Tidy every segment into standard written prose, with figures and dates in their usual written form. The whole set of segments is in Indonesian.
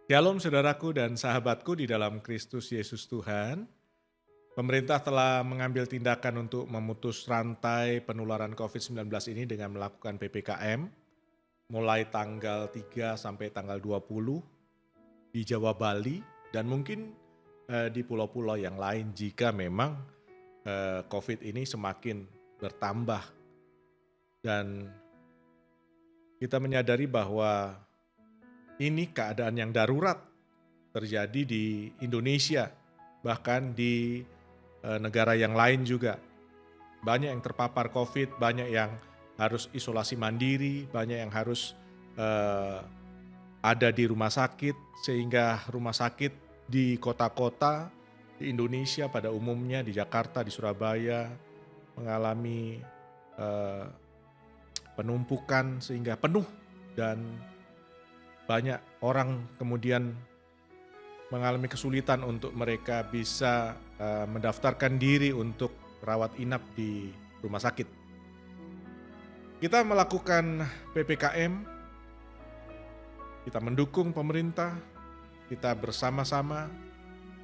Shalom saudaraku dan sahabatku di dalam Kristus Yesus Tuhan. Pemerintah telah mengambil tindakan untuk memutus rantai penularan COVID-19 ini dengan melakukan PPKM mulai tanggal 3 sampai tanggal 20 di Jawa Bali dan mungkin di pulau-pulau yang lain jika memang COVID ini semakin bertambah. Dan kita menyadari bahwa ini keadaan yang darurat terjadi di Indonesia, bahkan di negara yang lain juga. Banyak yang terpapar COVID, banyak yang harus isolasi mandiri, banyak yang harus ada di rumah sakit, sehingga rumah sakit di kota-kota di Indonesia pada umumnya, di Jakarta, di Surabaya, mengalami penumpukan sehingga penuh dan banyak orang kemudian mengalami kesulitan untuk mereka bisa mendaftarkan diri untuk rawat inap di rumah sakit. Kita melakukan PPKM, kita mendukung pemerintah, kita bersama-sama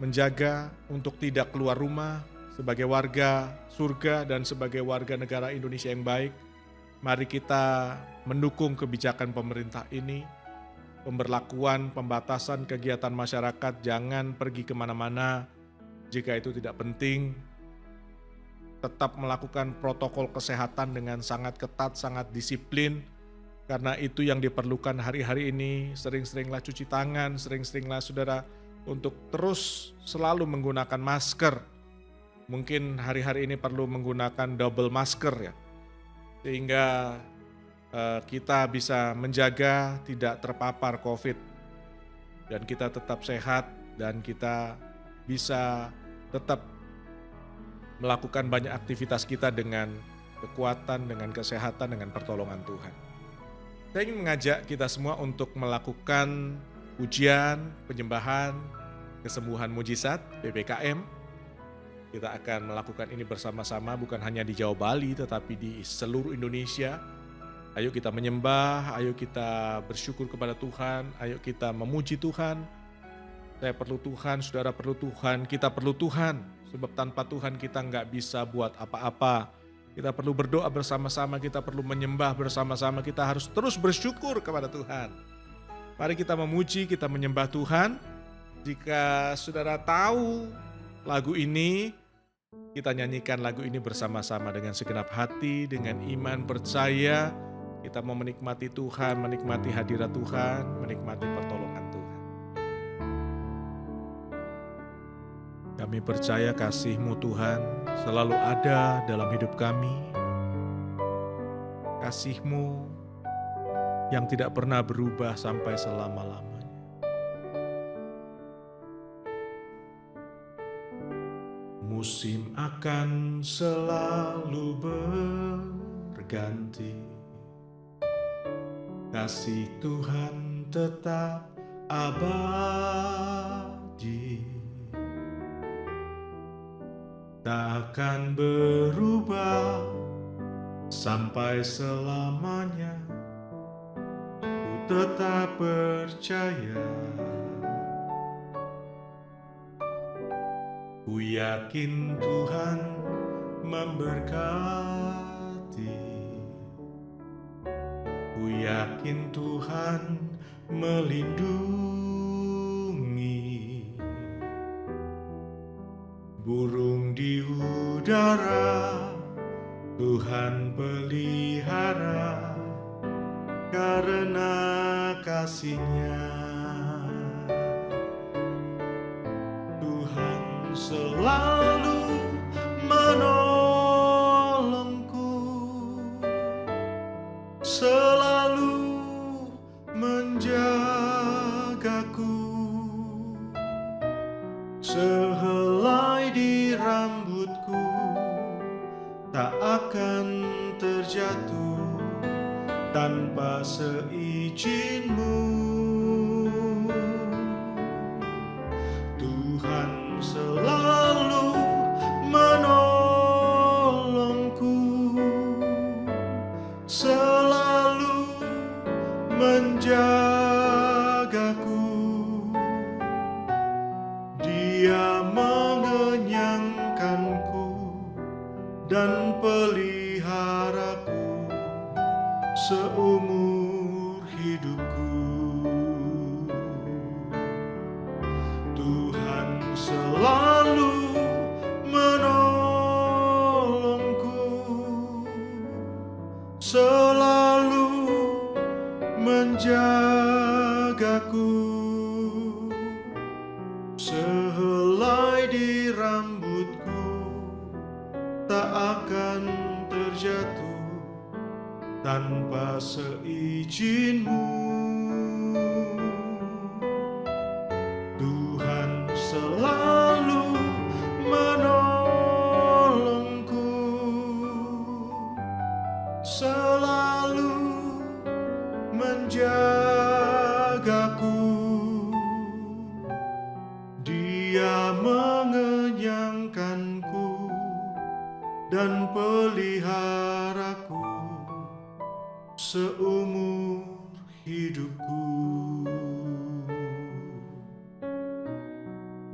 menjaga untuk tidak keluar rumah sebagai warga surga dan sebagai warga negara Indonesia yang baik. Mari kita mendukung kebijakan pemerintah ini, pemberlakuan pembatasan kegiatan masyarakat, jangan pergi kemana-mana jika itu tidak penting. Tetap melakukan protokol kesehatan dengan sangat ketat, sangat disiplin, karena itu yang diperlukan hari-hari ini. Sering-seringlah cuci tangan, sering-seringlah saudara untuk terus selalu menggunakan masker. Mungkin hari-hari ini perlu menggunakan double masker ya, sehingga kita bisa menjaga tidak terpapar COVID dan kita tetap sehat dan kita bisa tetap melakukan banyak aktivitas kita dengan kekuatan, dengan kesehatan, dengan pertolongan Tuhan. Saya ingin mengajak kita semua untuk melakukan ujian, penyembahan, kesembuhan mujizat, PPKM. Kita akan melakukan ini bersama-sama bukan hanya di Jawa Bali tetapi di seluruh Indonesia. Ayo kita menyembah, ayo kita bersyukur kepada Tuhan, ayo kita memuji Tuhan. Saya perlu Tuhan, saudara perlu Tuhan, kita perlu Tuhan. Sebab tanpa Tuhan kita nggak bisa buat apa-apa. Kita perlu berdoa bersama-sama, kita perlu menyembah bersama-sama, kita harus terus bersyukur kepada Tuhan. Mari kita memuji, kita menyembah Tuhan. Jika saudara tahu lagu ini, kita nyanyikan lagu ini bersama-sama dengan segenap hati, dengan iman percaya. Kita mau menikmati Tuhan, menikmati hadirat Tuhan, menikmati pertolongan Tuhan. Kami percaya kasih-Mu Tuhan selalu ada dalam hidup kami. Kasih-Mu yang tidak pernah berubah sampai selama-lamanya. Musim akan selalu berganti, kasih Tuhan tetap abadi, takkan berubah sampai selamanya. Ku tetap percaya, ku yakin Tuhan memberkati. Ku yakin Tuhan melindungi. Burung di udara Tuhan pelihara karena kasih-Nya. Tuhan selalu menolongku, selalu menjagaku. Sehelai di rambutku tak akan terjatuh tanpa seizin-Mu. Tuhan selalu menolongku, selalu menjagaku. peliharaku seumur hidupku. Tuhan selalu menolongku, selalu menjagaku. Sehelai di rambutku tak akan terjatuh tanpa seizin-Mu. Tuhan selalu menolongku, selalu menjagaku. Dia mengenyangkanku dan peliharaku seumur hidupku.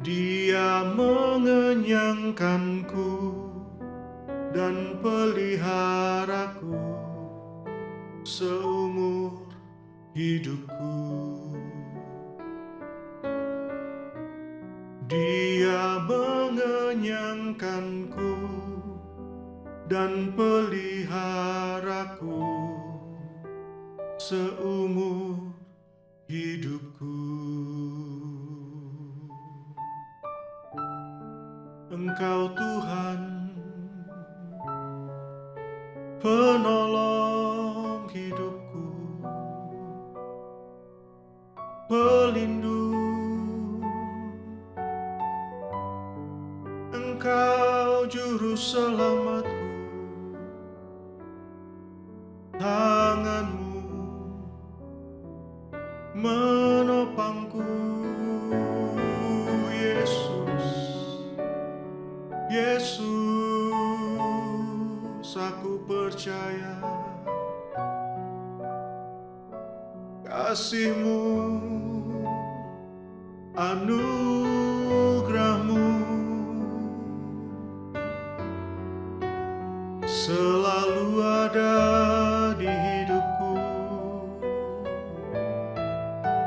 Dia mengenyangkanku dan peliharaku seumur hidupku. Dia mengenyangkanku dan peliharaku seumur hidupku. Engkau Tuhan, penolong hidupku, pelindung. Engkau juru selamatku, tangan-Mu menopangku. Yesus, Yesus, aku percaya kasih-Mu, anugerah-Mu selalu ada di hidupku.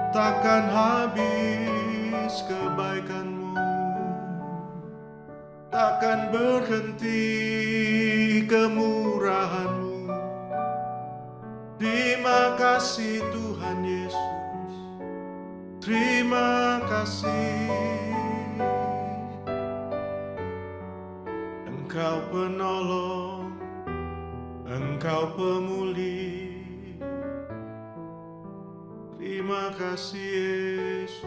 Takkan habis kebaikan-Mu, takkan berhenti kemurahan-Mu. Terima kasih Tuhan Yesus, terima kasih. Engkau penolong, Engkau pemulih. Terima kasih Yesus.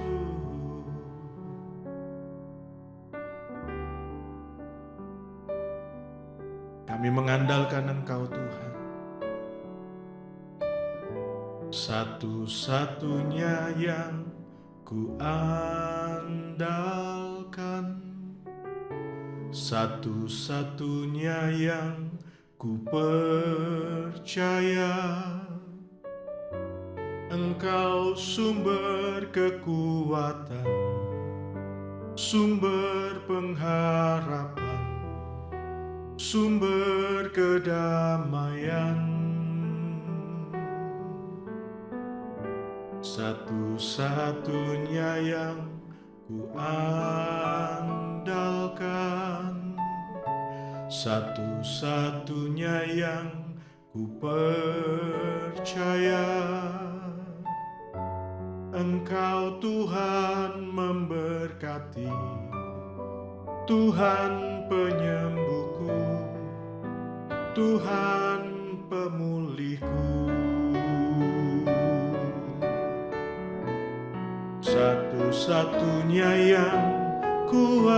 Kami mengandalkan Engkau Tuhan, satu-satunya yang ku andalkan, satu-satunya yang ku percaya. Engkau sumber kekuatan, sumber pengharapan, sumber kedamaian. Satu-satunya yang ku andalkan, satu-satunya yang ku percaya. Engkau Tuhan memberkati, Tuhan penyembuhku, Tuhan pemulihku. Satu-satunya yang ku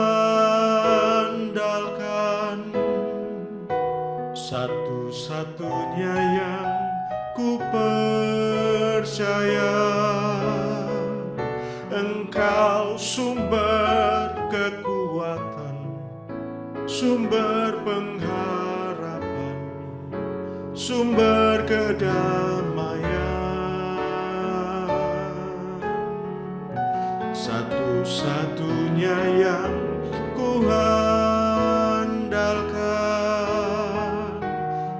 andalkan, satu-satunya yang ku percaya. Engkau sumber kekuatan, sumber pengharapan, sumber kedamaian. Satu-satunya yang ku andalkan,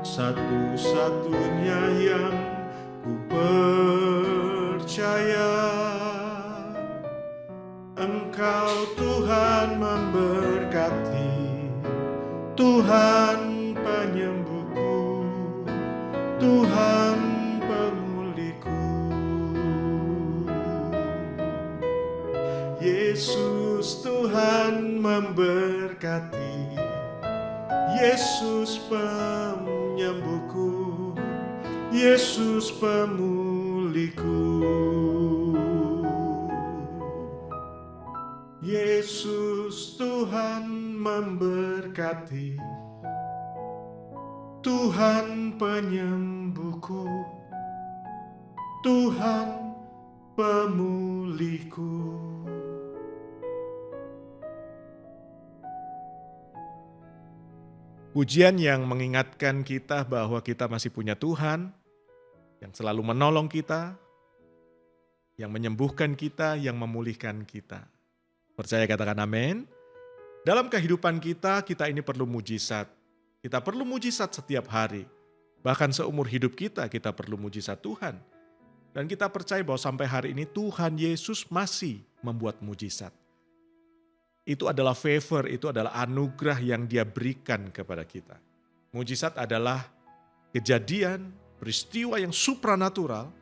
satu-satunya yang ku percaya. Engkau Tuhan memberkati, Tuhan penyembuhku, Tuhan pemulihku. Yesus Tuhan memberkati, Yesus penyembuhku, Yesus pemulihku. Yesus Tuhan memberkati, Tuhan penyembuhku, Tuhan pemulihku. Pujian yang mengingatkan kita bahwa kita masih punya Tuhan yang selalu menolong kita, yang menyembuhkan kita, yang memulihkan kita. Percaya katakan amin. Dalam kehidupan kita ini perlu mujizat. Kita perlu mujizat setiap hari. Bahkan seumur hidup kita perlu mujizat Tuhan. Dan kita percaya bahwa sampai hari ini Tuhan Yesus masih membuat mujizat. Itu adalah favor, itu adalah anugerah yang Dia berikan kepada kita. Mujizat adalah kejadian, peristiwa yang supranatural,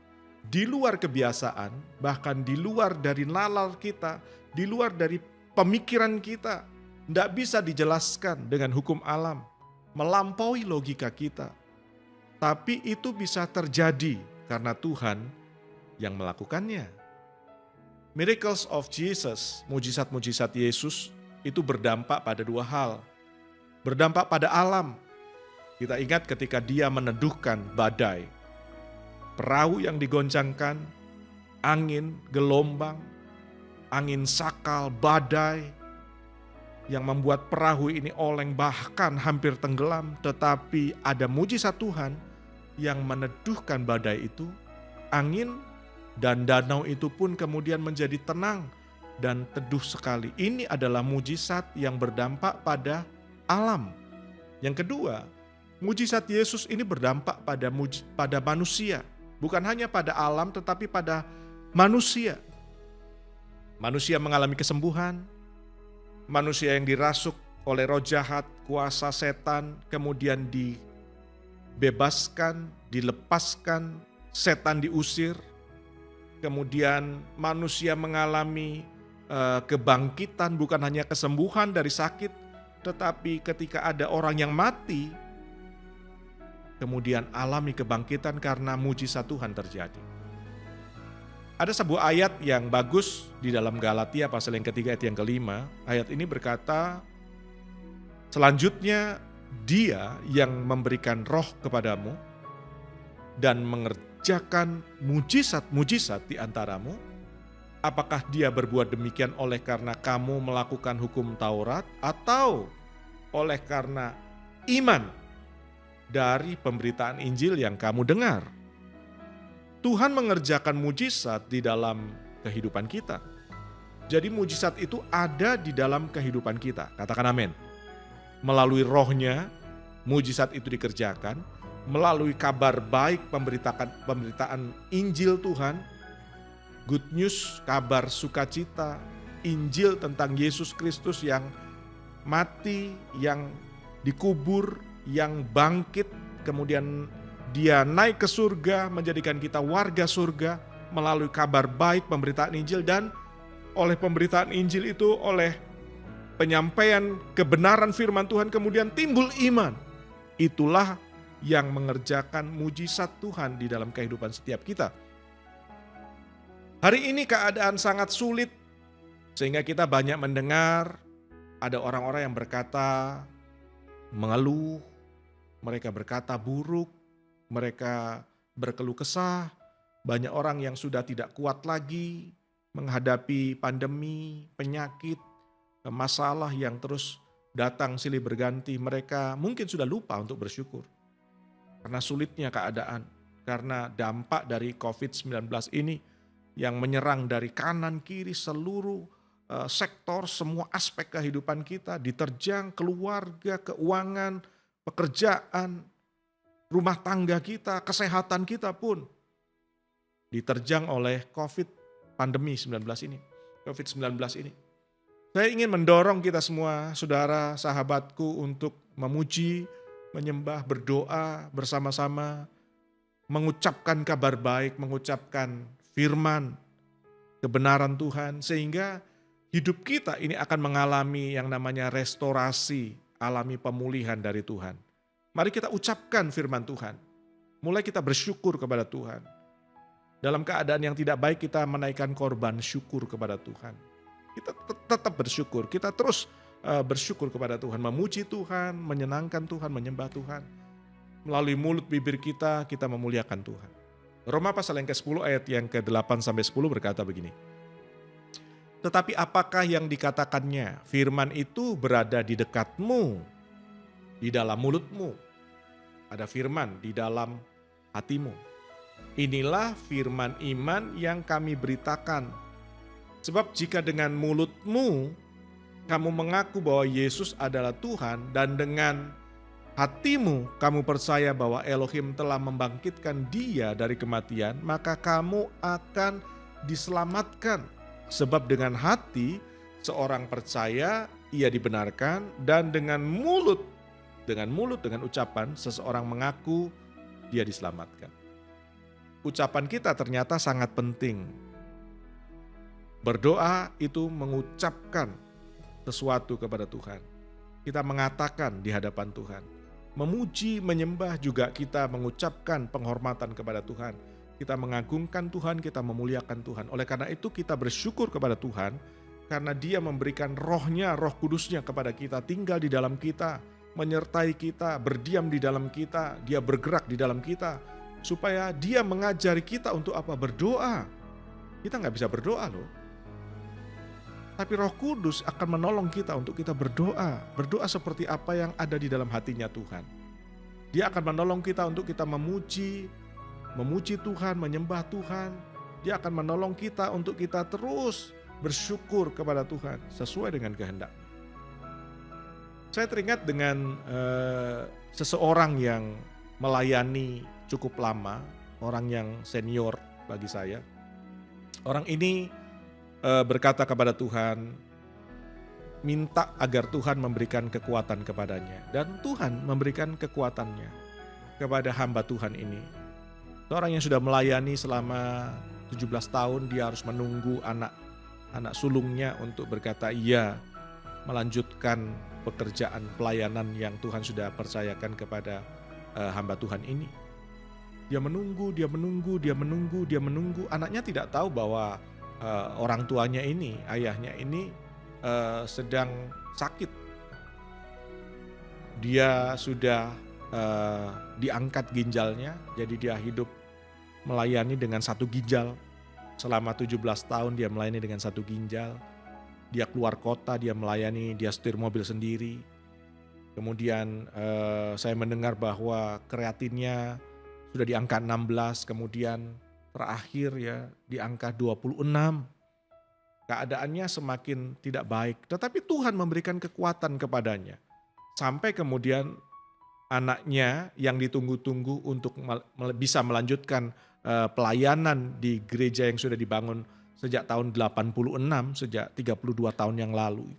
di luar kebiasaan, bahkan di luar dari nalar kita, di luar dari pemikiran kita. Tidak bisa dijelaskan dengan hukum alam, melampaui logika kita. Tapi itu bisa terjadi karena Tuhan yang melakukannya. Miracles of Jesus, mujizat-mujizat Yesus itu berdampak pada dua hal. Berdampak pada alam. Kita ingat ketika Dia meneduhkan badai, perahu yang digoncangkan, angin, gelombang, angin sakal, badai, yang membuat perahu ini oleng bahkan hampir tenggelam. Tetapi ada mujizat Tuhan yang meneduhkan badai itu, angin dan danau itu pun kemudian menjadi tenang dan teduh sekali. Ini adalah mujizat yang berdampak pada alam. Yang kedua, mujizat Yesus ini berdampak pada manusia. Bukan hanya pada alam tetapi pada manusia. Manusia mengalami kesembuhan, manusia yang dirasuk oleh roh jahat, kuasa setan, kemudian dibebaskan, dilepaskan, setan diusir. Kemudian manusia mengalami kebangkitan, bukan hanya kesembuhan dari sakit, tetapi ketika ada orang yang mati, kemudian alami kebangkitan karena mujizat Tuhan terjadi. Ada sebuah ayat yang bagus di dalam Galatia pasal yang ketiga ayat yang kelima. Ayat ini berkata, selanjutnya Dia yang memberikan roh kepadamu dan mengerjakan mujizat-mujizat di antaramu. Apakah Dia berbuat demikian oleh karena kamu melakukan hukum Taurat atau oleh karena iman dari pemberitaan Injil yang kamu dengar? Tuhan mengerjakan mujizat di dalam kehidupan kita. Jadi mujizat itu ada di dalam kehidupan kita. Katakan amin. Melalui rohnya, mujizat itu dikerjakan. Melalui kabar baik pemberitaan Injil Tuhan, good news, kabar sukacita, Injil tentang Yesus Kristus yang mati, yang dikubur, yang bangkit, kemudian Dia naik ke surga, menjadikan kita warga surga melalui kabar baik pemberitaan Injil, dan oleh pemberitaan Injil itu, oleh penyampaian kebenaran firman Tuhan, kemudian timbul iman. Itulah yang mengerjakan mujizat Tuhan di dalam kehidupan setiap kita. Hari ini keadaan sangat sulit, sehingga kita banyak mendengar ada orang-orang yang berkata, mengeluh, mereka berkata buruk, mereka berkeluh kesah. Banyak orang yang sudah tidak kuat lagi menghadapi pandemi, penyakit, masalah yang terus datang silih berganti. Mereka mungkin sudah lupa untuk bersyukur karena sulitnya keadaan, karena dampak dari COVID-19 ini yang menyerang dari kanan kiri, seluruh sektor, semua aspek kehidupan kita diterjang, keluarga, keuangan, pekerjaan, rumah tangga kita, kesehatan kita pun diterjang oleh COVID-19 ini. Saya ingin mendorong kita semua, saudara, sahabatku, untuk memuji, menyembah, berdoa bersama-sama, mengucapkan kabar baik, mengucapkan firman, kebenaran Tuhan, sehingga hidup kita ini akan mengalami yang namanya restorasi, alami pemulihan dari Tuhan. Mari kita ucapkan firman Tuhan. Mulai kita bersyukur kepada Tuhan. Dalam keadaan yang tidak baik kita menaikkan korban syukur kepada Tuhan. Kita tetap bersyukur, kita terus bersyukur kepada Tuhan, memuji Tuhan, menyenangkan Tuhan, menyembah Tuhan. Melalui mulut bibir kita memuliakan Tuhan. Roma pasal yang ke-10 ayat yang ke-8 sampai 10 berkata begini. Tetapi apakah yang dikatakannya? Firman itu berada di dekatmu, di dalam mulutmu. Ada firman di dalam hatimu. Inilah firman iman yang kami beritakan. Sebab jika dengan mulutmu kamu mengaku bahwa Yesus adalah Tuhan dan dengan hatimu kamu percaya bahwa Elohim telah membangkitkan Dia dari kematian, maka kamu akan diselamatkan. Sebab dengan hati seorang percaya ia dibenarkan, dan dengan ucapan seseorang mengaku dia diselamatkan. Ucapan kita ternyata sangat penting. Berdoa itu mengucapkan sesuatu kepada Tuhan. Kita mengatakan di hadapan Tuhan. Memuji, menyembah juga kita mengucapkan penghormatan kepada Tuhan. Kita mengagungkan Tuhan, kita memuliakan Tuhan. Oleh karena itu kita bersyukur kepada Tuhan karena Dia memberikan rohnya, roh kudusnya kepada kita, tinggal di dalam kita, menyertai kita, berdiam di dalam kita, Dia bergerak di dalam kita. Supaya Dia mengajari kita untuk apa? Berdoa. Kita gak bisa berdoa loh. Tapi Roh Kudus akan menolong kita untuk kita berdoa. Berdoa seperti apa yang ada di dalam hatinya Tuhan. Dia akan menolong kita untuk kita memuji Tuhan, menyembah Tuhan. Dia akan menolong kita untuk kita terus bersyukur kepada Tuhan sesuai dengan kehendak. Saya teringat dengan seseorang yang melayani cukup lama, orang yang senior bagi saya. Orang ini berkata kepada Tuhan, minta agar Tuhan memberikan kekuatan kepadanya. Dan Tuhan memberikan kekuatannya kepada hamba Tuhan ini. Seorang yang sudah melayani selama 17 tahun, dia harus menunggu anak sulungnya untuk berkata iya, melanjutkan pekerjaan pelayanan yang Tuhan sudah percayakan kepada hamba Tuhan ini. Dia menunggu. Anaknya tidak tahu bahwa orang tuanya ini, ayahnya ini sedang sakit. Dia sudah diangkat ginjalnya, jadi dia hidup melayani dengan satu ginjal. Selama 17 tahun dia melayani dengan satu ginjal. Dia keluar kota, dia melayani, dia setir mobil sendiri. Kemudian saya mendengar bahwa kreatinnya sudah di angka 16, kemudian terakhir ya di angka 26. Keadaannya semakin tidak baik, tetapi Tuhan memberikan kekuatan kepadanya. Sampai kemudian anaknya yang ditunggu-tunggu untuk bisa melanjutkan pelayanan di gereja yang sudah dibangun sejak tahun 86, sejak 32 tahun yang lalu.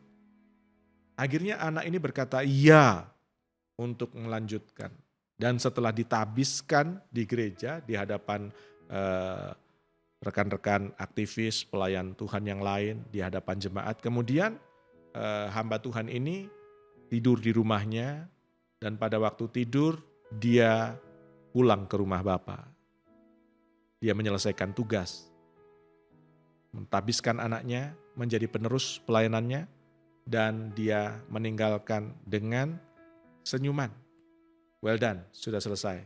Akhirnya anak ini berkata iya untuk melanjutkan. Dan setelah ditabiskan di gereja di hadapan rekan-rekan aktivis pelayan Tuhan yang lain, di hadapan jemaat, kemudian hamba Tuhan ini tidur di rumahnya, dan pada waktu tidur dia pulang ke rumah Bapa. Dia menyelesaikan tugas, mentabiskan anaknya menjadi penerus pelayanannya, dan dia meninggalkan dengan senyuman. Well done, sudah selesai.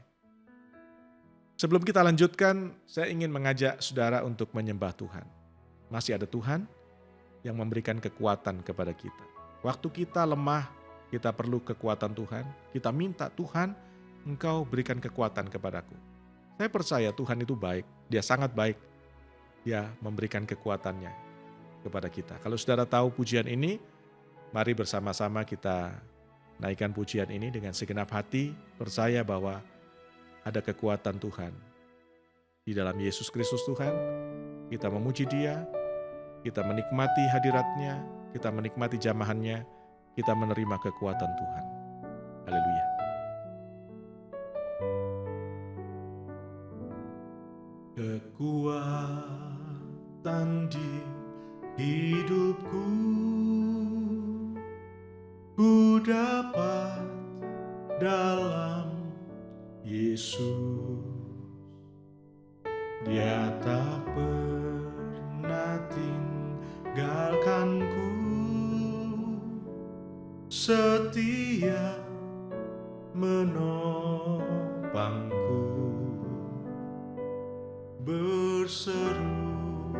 Sebelum kita lanjutkan, saya ingin mengajak saudara untuk menyembah Tuhan. Masih ada Tuhan yang memberikan kekuatan kepada kita. Waktu kita lemah, kita perlu kekuatan Tuhan. Kita minta, Tuhan, Engkau berikan kekuatan kepadaku. Saya percaya Tuhan itu baik, Dia sangat baik. Dia memberikan kekuatannya kepada kita. Kalau saudara tahu pujian ini, mari bersama-sama kita naikkan pujian ini dengan segenap hati, percaya bahwa ada kekuatan Tuhan. Di dalam Yesus Kristus Tuhan, kita memuji Dia, kita menikmati hadirat-Nya, kita menikmati jamahan-Nya, kita menerima kekuatan Tuhan. Haleluya. Kekuatan di hidupku, ku dapat dalam Yesus. Dia tak pernah tinggalkanku, setia menopangku, berseru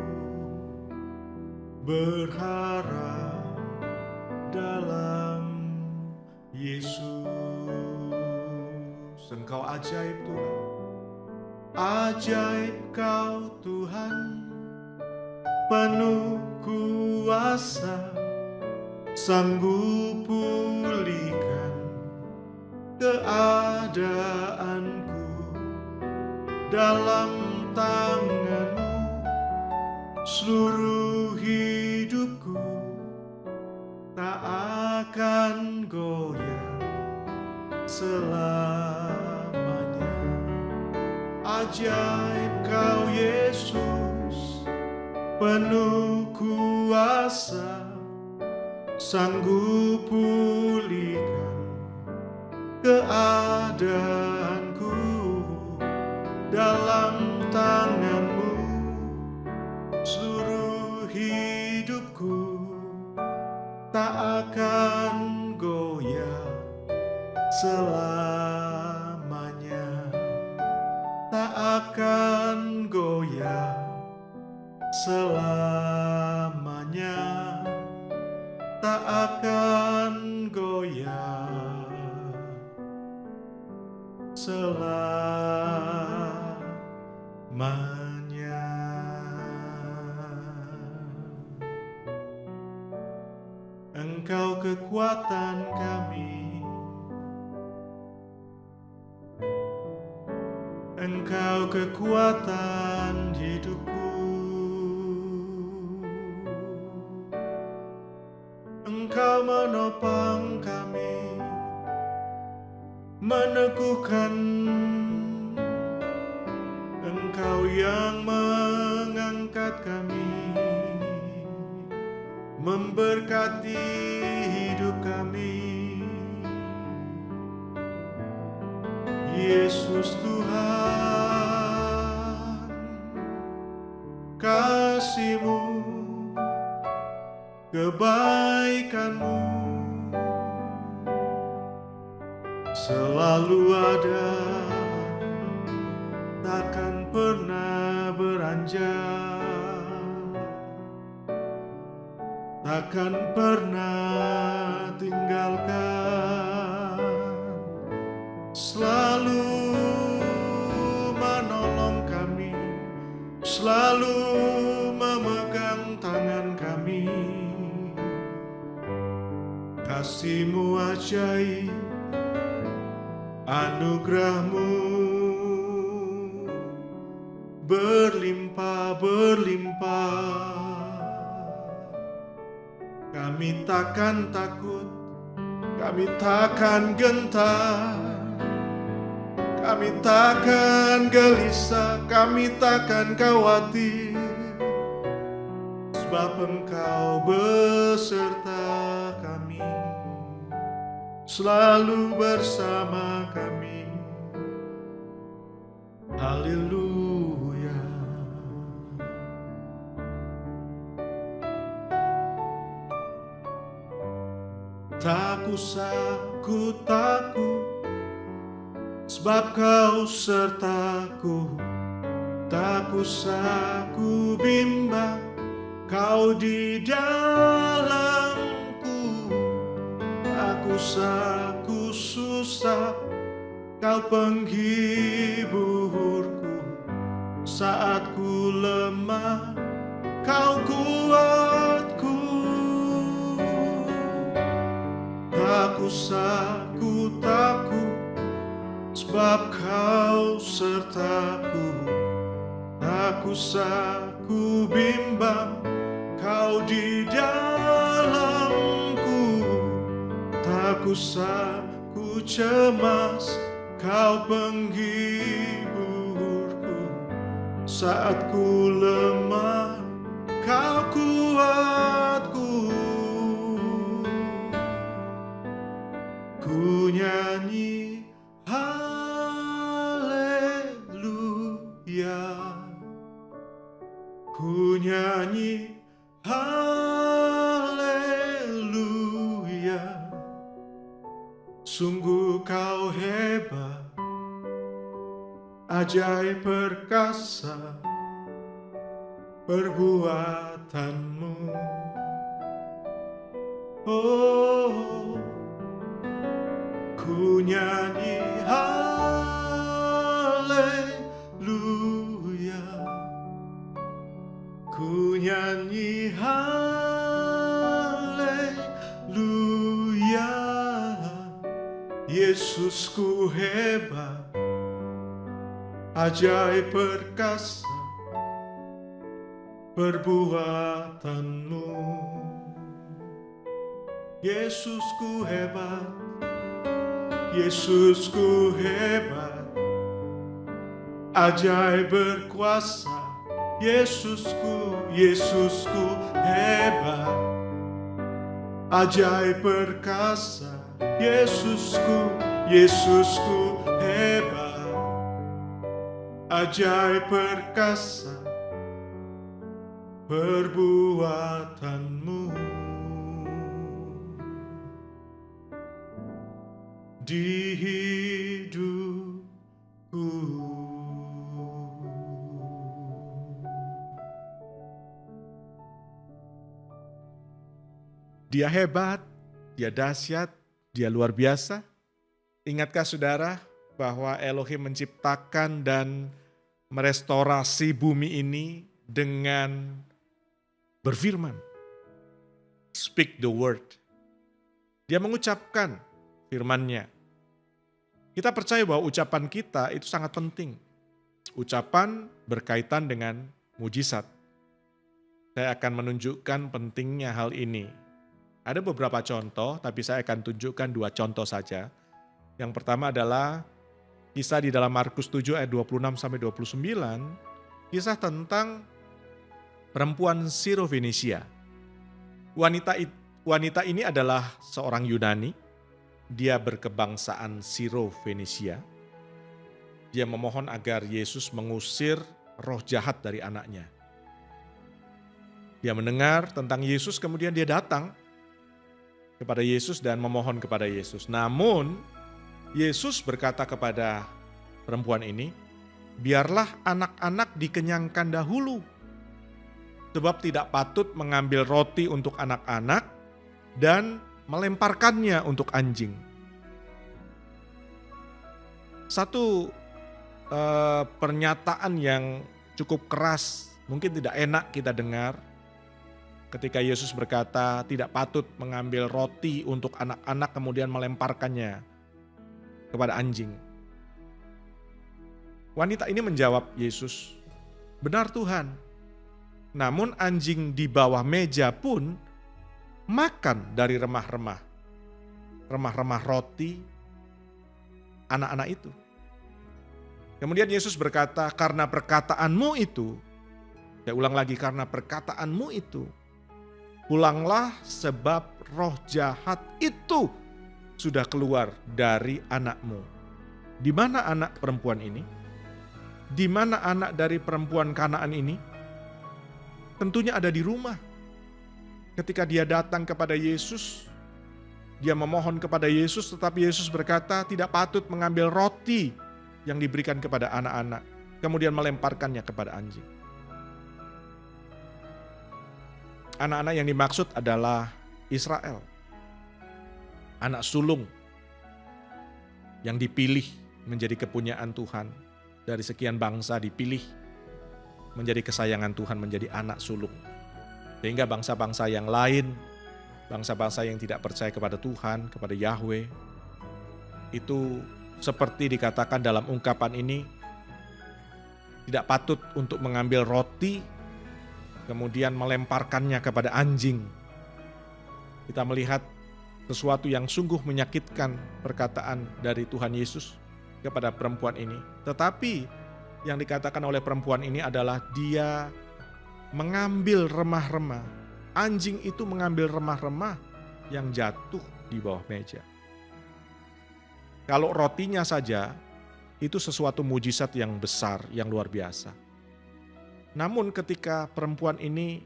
berharap dalam Yesus. Engkau ajaib Tuhan, ajaib Kau Tuhan, penuh kuasa, sanggup pulihkan keadaanku, dalam tangan-Mu seluruh hidupku tak akan goyah selamanya. Ajaib Kau Yesus, penuh kuasa, sanggup pulihkan keadaanku, dalam tangan-Mu seluruh hidupku tak akan goyah selamanya, tak akan goyah selamanya, tak akan goyah selamanya. Engkau kekuatan kami, Engkau kekuatan hidupku, Engkau menopang kami, meneguhkan, Engkau yang mengangkat kami, memberkati hidup kami. Yesus Tuhan, kasih-Mu, kebaikan-Mu selalu ada, takkan pernah beranjak, takkan pernah tinggalkan, selalu menolong kami, selalu memegang tangan kami. Kasih-Mu ajaib, anugerah-Mu berlimpah-berlimpah. Kami takkan takut, kami takkan gentar, kami takkan gelisah, kami takkan khawatir, sebab Engkau beserta kami, selalu bersama kami. Haleluya. Tak usah ku takut, sebab Kau sertaku. Tak usah ku bimbang, Kau di dalamku. Tak usah ku susah, Kau penghiburku. Saat ku lemah, Kau kuatku. Tak usah ku takut, sebab sebab kau sertaku, tak usah ku bimbang, kau di dalamku, tak usah ku cemas, kau penghiburku, saat ku lemah, kau kuatku. Ku nyanyi haleluya, ku nyanyi haleluya. Sungguh kau hebat, ajaib perkasa perbuatanmu. Oh, ku nyanyi haleluya, ku nyanyi haleluya. Yesusku hebat, ajaib perkasa perbuatanmu. Yesusku hebat, Yesusku hebat, ajaib berkuasa. Yesusku, Yesusku hebat, ajaib perkasa. Yesusku, Yesusku hebat, ajaib perkasa perbuatanmu. Di hidupku. Dia hebat, dia dahsyat, dia luar biasa. Ingatkah saudara bahwa Elohim menciptakan dan merestorasi bumi ini dengan berfirman. Speak the word. Dia mengucapkan firman-Nya. Kita percaya bahwa ucapan kita itu sangat penting. Ucapan berkaitan dengan mujizat. Saya akan menunjukkan pentingnya hal ini. Ada beberapa contoh, tapi saya akan tunjukkan 2 contoh saja. Yang pertama adalah kisah di dalam Markus 7 ayat 26-29, kisah tentang perempuan Sirofenisia. Wanita ini adalah seorang Yunani. Dia berkebangsaan Sirofenisia. Dia memohon agar Yesus mengusir roh jahat dari anaknya. Dia mendengar tentang Yesus, kemudian dia datang kepada Yesus dan memohon kepada Yesus. Namun Yesus berkata kepada perempuan ini, biarlah anak-anak dikenyangkan dahulu, sebab tidak patut mengambil roti untuk anak-anak dan melemparkannya untuk anjing. Satu pernyataan yang cukup keras, mungkin tidak enak kita dengar ketika Yesus berkata tidak patut mengambil roti untuk anak-anak kemudian melemparkannya kepada anjing. Wanita ini menjawab Yesus, benar Tuhan, namun anjing di bawah meja pun makan dari remah-remah roti anak-anak itu. Kemudian Yesus berkata, karena perkataanmu itu, saya ulang lagi, karena perkataanmu itu, pulanglah sebab roh jahat itu sudah keluar dari anakmu. Di mana anak perempuan ini? Di mana anak dari perempuan Kanaan ini? Tentunya ada di rumah. Ketika dia datang kepada Yesus, dia memohon kepada Yesus, tetapi Yesus berkata tidak patut mengambil roti yang diberikan kepada anak-anak, kemudian melemparkannya kepada anjing. Anak-anak yang dimaksud adalah Israel, anak sulung yang dipilih menjadi kepunyaan Tuhan. Dari sekian bangsa dipilih menjadi kesayangan Tuhan, menjadi anak sulung. Sehingga bangsa-bangsa yang lain, bangsa-bangsa yang tidak percaya kepada Tuhan, kepada Yahweh, itu seperti dikatakan dalam ungkapan ini, tidak patut untuk mengambil roti kemudian melemparkannya kepada anjing. Kita melihat sesuatu yang sungguh menyakitkan perkataan dari Tuhan Yesus kepada perempuan ini. Tetapi yang dikatakan oleh perempuan ini adalah dia mengambil remah-remah. Anjing itu mengambil remah-remah yang jatuh di bawah meja. Kalau rotinya saja, itu sesuatu mujizat yang besar, yang luar biasa. Namun ketika perempuan ini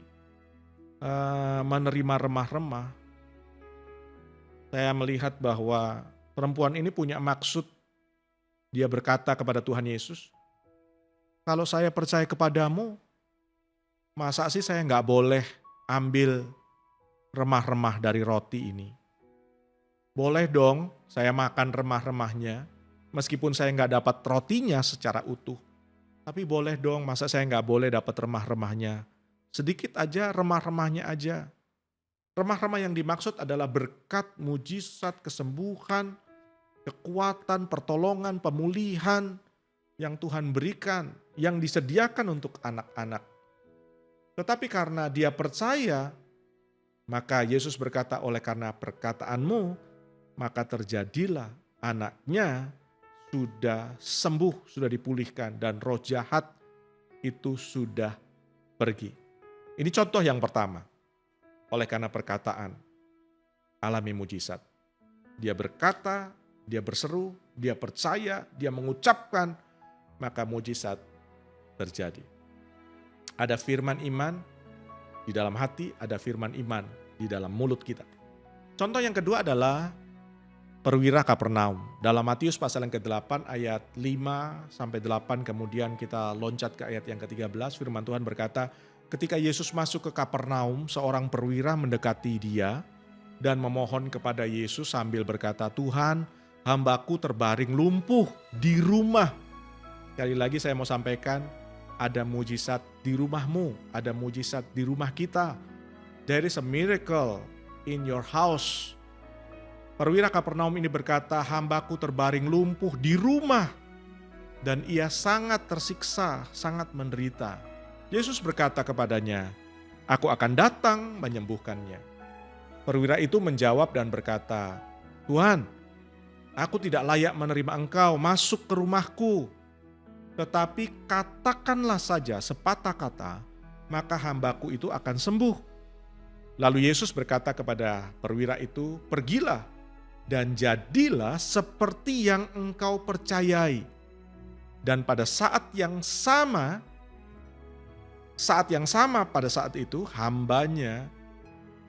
menerima remah-remah, saya melihat bahwa perempuan ini punya maksud. Dia berkata kepada Tuhan Yesus, kalau saya percaya kepadamu, masa sih saya nggak boleh ambil remah-remah dari roti ini? Boleh dong saya makan remah-remahnya, meskipun saya nggak dapat rotinya secara utuh. Tapi boleh dong, masa saya nggak boleh dapat remah-remahnya? Sedikit aja, remah-remahnya aja. Remah-remah yang dimaksud adalah berkat, mujizat, kesembuhan, kekuatan, pertolongan, pemulihan yang Tuhan berikan, yang disediakan untuk anak-anak. Tetapi karena dia percaya, maka Yesus berkata, oleh karena perkataanmu, maka terjadilah anaknya sudah sembuh, sudah dipulihkan, dan roh jahat itu sudah pergi. Ini contoh yang pertama. Oleh karena perkataan, alami mujizat. Dia berkata, dia berseru, dia percaya, dia mengucapkan, maka mujizat terjadi. Ada firman iman di dalam hati, ada firman iman di dalam mulut kita. Contoh yang kedua adalah perwira Kapernaum. Dalam Matius pasal yang ke-8 ayat 5-8, kemudian kita loncat ke ayat yang ke-13, firman Tuhan berkata, ketika Yesus masuk ke Kapernaum, seorang perwira mendekati dia dan memohon kepada Yesus sambil berkata, Tuhan, hambaku terbaring lumpuh di rumah. Sekali lagi saya mau sampaikan, ada mujizat di rumahmu, ada mujizat di rumah kita. There is a miracle in your house. Perwira Kapernaum ini berkata, hambaku terbaring lumpuh di rumah dan ia sangat tersiksa, sangat menderita. Yesus berkata kepadanya, aku akan datang menyembuhkannya. Perwira itu menjawab dan berkata, Tuhan, aku tidak layak menerima engkau masuk ke rumahku. Tetapi katakanlah saja sepatah kata, maka hambaku itu akan sembuh. Lalu Yesus berkata kepada perwira itu, pergilah dan jadilah seperti yang engkau percayai. Dan pada saat yang sama pada saat itu hambanya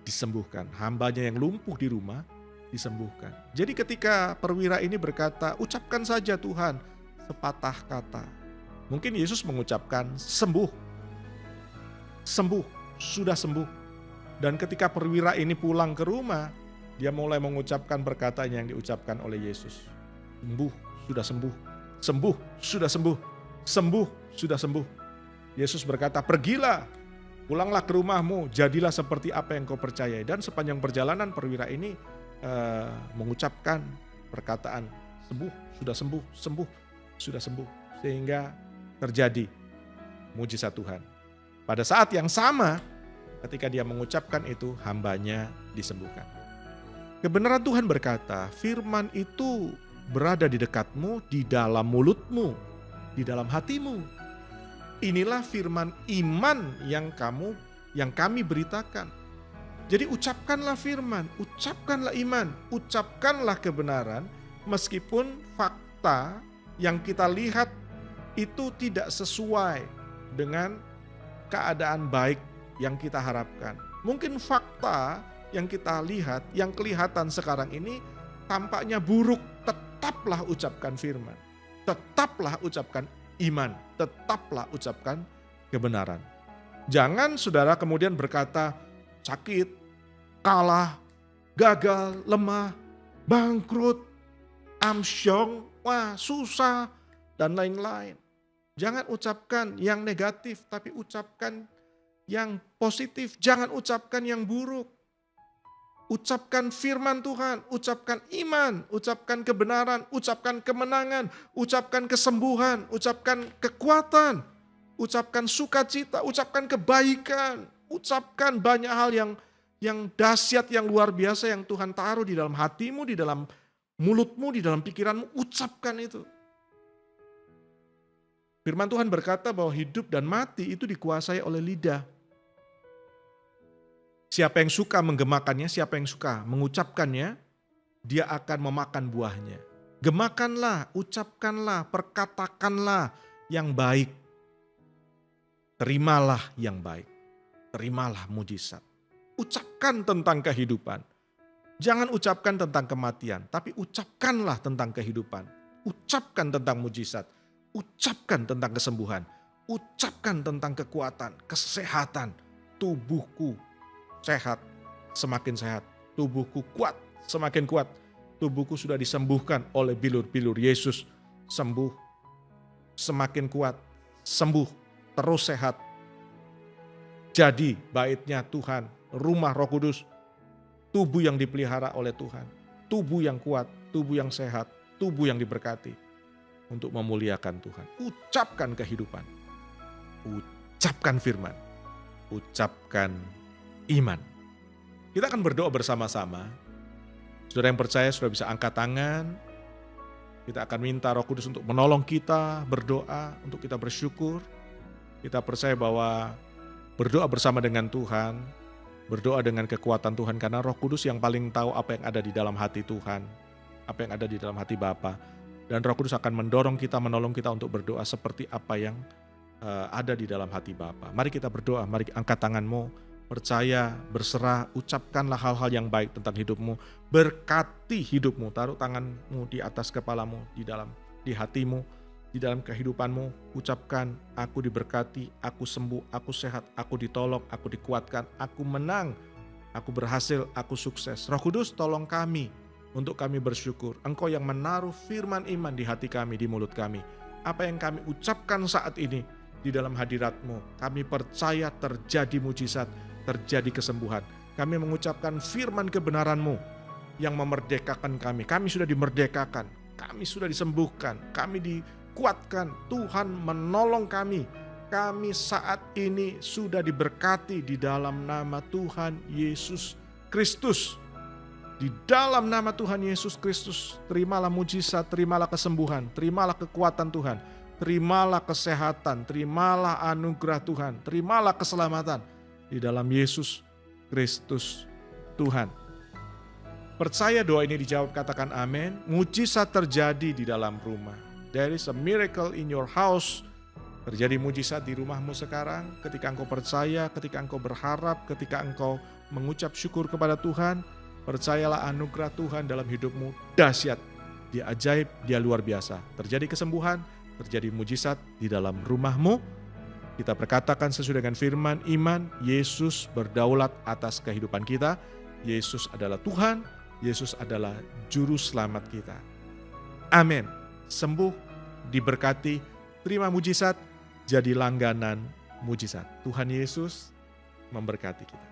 disembuhkan. Hambanya yang lumpuh di rumah disembuhkan. Jadi ketika perwira ini berkata, ucapkan saja Tuhan sepatah kata. Mungkin Yesus mengucapkan sembuh. Sembuh, sudah sembuh. Dan ketika perwira ini pulang ke rumah, dia mulai mengucapkan perkataan yang diucapkan oleh Yesus. Sembuh, sudah sembuh. Sembuh, sudah sembuh. Sembuh, sudah sembuh. Yesus berkata, pergilah, pulanglah ke rumahmu, jadilah seperti apa yang kau percayai. Dan sepanjang perjalanan perwira ini mengucapkan perkataan sembuh, sudah sembuh, sembuh, sudah sembuh. Sehingga terjadi mujizat Tuhan. Pada saat yang sama, ketika dia mengucapkan itu, hambanya disembuhkan. Kebenaran Tuhan berkata, firman itu berada di dekatmu, di dalam mulutmu, di dalam hatimu. Inilah firman iman yang kami beritakan. Jadi ucapkanlah firman, ucapkanlah iman, ucapkanlah kebenaran, meskipun fakta yang kita lihat itu tidak sesuai dengan keadaan baik yang kita harapkan. Mungkin fakta yang kita lihat, yang kelihatan sekarang ini tampaknya buruk, tetaplah ucapkan firman. Tetaplah ucapkan iman, tetaplah ucapkan kebenaran. Jangan saudara kemudian berkata sakit, kalah, gagal, lemah, bangkrut, amsyong, wah susah, dan lain-lain. Jangan ucapkan yang negatif, tapi ucapkan yang positif. Jangan ucapkan yang buruk. Ucapkan firman Tuhan, ucapkan iman, ucapkan kebenaran, ucapkan kemenangan, ucapkan kesembuhan, ucapkan kekuatan, ucapkan sukacita, ucapkan kebaikan, ucapkan banyak hal yang dahsyat, yang luar biasa yang Tuhan taruh di dalam hatimu, di dalam mulutmu, di dalam pikiranmu. Ucapkan itu. Firman Tuhan berkata bahwa hidup dan mati itu dikuasai oleh lidah. Siapa yang suka menggemakannya, siapa yang suka mengucapkannya, dia akan memakan buahnya. Gemakanlah, ucapkanlah, perkatakanlah yang baik. Terimalah yang baik. Terimalah mujizat. Ucapkan tentang kehidupan. Jangan ucapkan tentang kematian, tapi ucapkanlah tentang kehidupan. Ucapkan tentang mujizat. Ucapkan tentang kesembuhan. Ucapkan tentang kekuatan, kesehatan. Tubuhku sehat, semakin sehat. Tubuhku kuat, semakin kuat. Tubuhku sudah disembuhkan oleh bilur-bilur Yesus. Sembuh, semakin kuat, sembuh, terus sehat. Jadi baitnya Tuhan, rumah Roh Kudus, tubuh yang dipelihara oleh Tuhan. Tubuh yang kuat, tubuh yang sehat, tubuh yang diberkati. Untuk memuliakan Tuhan. Ucapkan kehidupan. Ucapkan firman. Ucapkan iman. Kita akan berdoa bersama-sama. Saudara yang percaya sudah bisa angkat tangan. Kita akan minta Roh Kudus untuk menolong kita berdoa, untuk kita bersyukur. Kita percaya bahwa berdoa bersama dengan Tuhan, berdoa dengan kekuatan Tuhan, karena Roh Kudus yang paling tahu apa yang ada di dalam hati Tuhan, apa yang ada di dalam hati Bapa. Dan Roh Kudus akan mendorong kita, menolong kita untuk berdoa seperti apa yang ada di dalam hati Bapa. Mari kita berdoa, mari angkat tanganmu. Percaya, berserah, ucapkanlah hal-hal yang baik tentang hidupmu. Berkati hidupmu, taruh tanganmu di atas kepalamu, di hatimu, di dalam kehidupanmu. Ucapkan, aku diberkati, aku sembuh, aku sehat, aku ditolong, aku dikuatkan, aku menang, aku berhasil, aku sukses. Roh Kudus tolong kami untuk kami bersyukur. Engkau yang menaruh firman iman di hati kami, di mulut kami. Apa yang kami ucapkan saat ini di dalam hadirat-Mu, kami percaya terjadi mujizat, terjadi kesembuhan. Kami mengucapkan firman kebenaran-Mu yang memerdekakan kami. Kami sudah dimerdekakan, kami sudah disembuhkan, kami dikuatkan. Tuhan menolong kami. Kami saat ini sudah diberkati di dalam nama Tuhan Yesus Kristus. Di dalam nama Tuhan Yesus Kristus, terimalah mujizat, terimalah kesembuhan, terimalah kekuatan Tuhan, terimalah kesehatan, terimalah anugerah Tuhan, terimalah keselamatan. Di dalam Yesus Kristus Tuhan. Percaya doa ini dijawab, katakan amin. Mujizat terjadi di dalam rumah. There is a miracle in your house. Terjadi mujizat di rumahmu sekarang. Ketika engkau percaya, ketika engkau berharap, ketika engkau mengucap syukur kepada Tuhan. Percayalah anugerah Tuhan dalam hidupmu dahsyat. Dia ajaib, dia luar biasa. Terjadi kesembuhan, terjadi mujizat di dalam rumahmu. Kita perkatakan sesuai dengan firman iman, Yesus berdaulat atas kehidupan kita. Yesus adalah Tuhan, Yesus adalah juru selamat kita. Amin. Sembuh, diberkati, terima mujizat, jadi langganan mujizat. Tuhan Yesus memberkati kita.